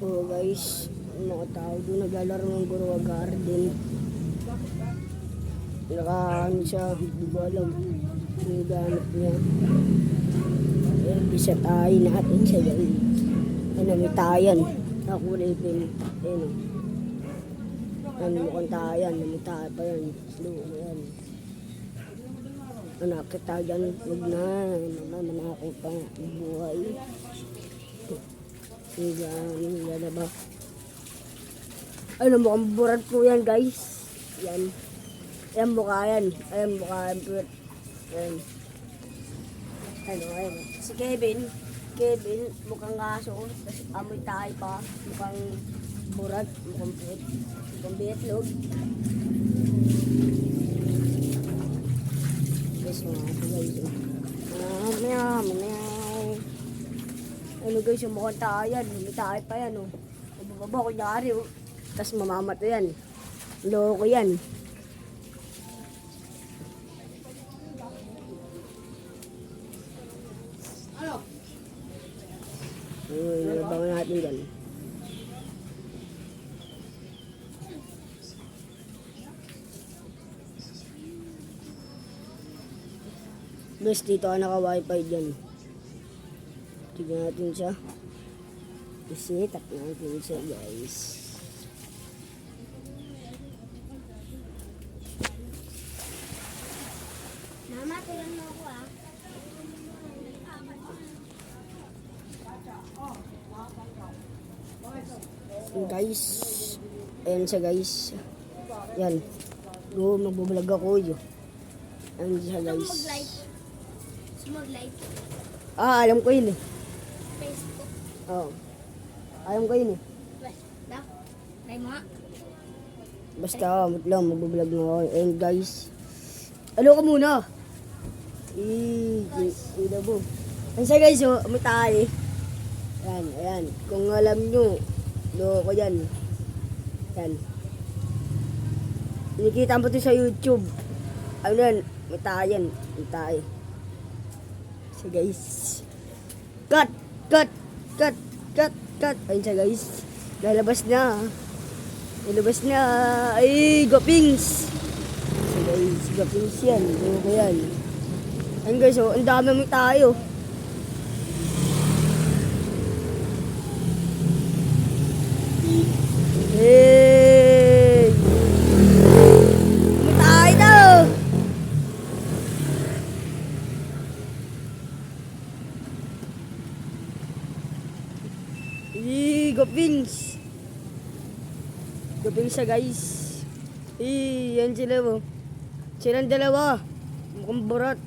Oh guys, mga tao doon naglalaro ng Gorowa Garden. Nakaano siya, hindi ko alam. Hinaganap niya. Ayan, bisatayin natin siya guys. Ayan, may tayan. Nakulay pin. Ayan o. Ayan, mukhang tayan. May tayan pa yan. Luko yan. Anak kita dyan. Huwag na. Naman ako pa. Buhay. Yan na ba? Ano, mukhang burat po yan guys. Yan. Ayan mukha yan. Ayan mukha yan. Ayan. Ano, ayan. Si Kevin, mukhang aso. Tapos amoy tayo pa. Mukhang burat. Mukhang pet. Mukhang betlog. Guys, mga aso guys. Meow. Ano guys, yung mukhang tayan. May tayo pa yan, oh. Mababa, kunyari, oh. Tapos mamamato yan. Loko yan. Ano? Nalabangan natin dyan. Guys, dito ka naka-wifi dyan. Tignan natin siya. I-set-up natin siya guys. Mama, tulungan mo ako ah. Guys, ayan siya guys. Yan. Go, magbablog ako yun. Ayan siya guys. Mag-live. Alam ko yun eh. Facebook. Oo. Alam ko yun eh. Basta. Try mo nga. Basta, lang, magbablog na ako. Ayan guys. Ano ka muna? Ilabo. Ayan siya guys, oh. May tayo. Ayan, ayan. Kung alam nyo, loko yan. Yan. Nakikita mo ito sa YouTube. Ano yan? May tayan. May tayo. So guys. Cut! Ayun siya guys. Lalabas na. Lalabas na. Ay, gapings! So guys, gapings yan. Loko yan. Ayun guys, oh. Ang dami mo tayo. Hey! Matay daw! Gapings! Gapings siya guys. Yan sila mo. Silang dalawa. Mukhang burat.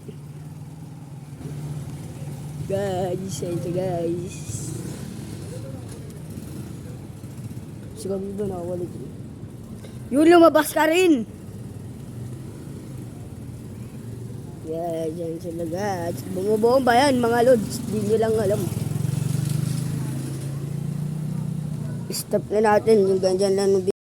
Guys, yan siya guys. Siguro doon nakawalik. Yun, lumabas ka rin! Yan sila guys. Bumubuong ba yan mga lods? Di nyo lang alam. Stop na natin yung ganyan lang.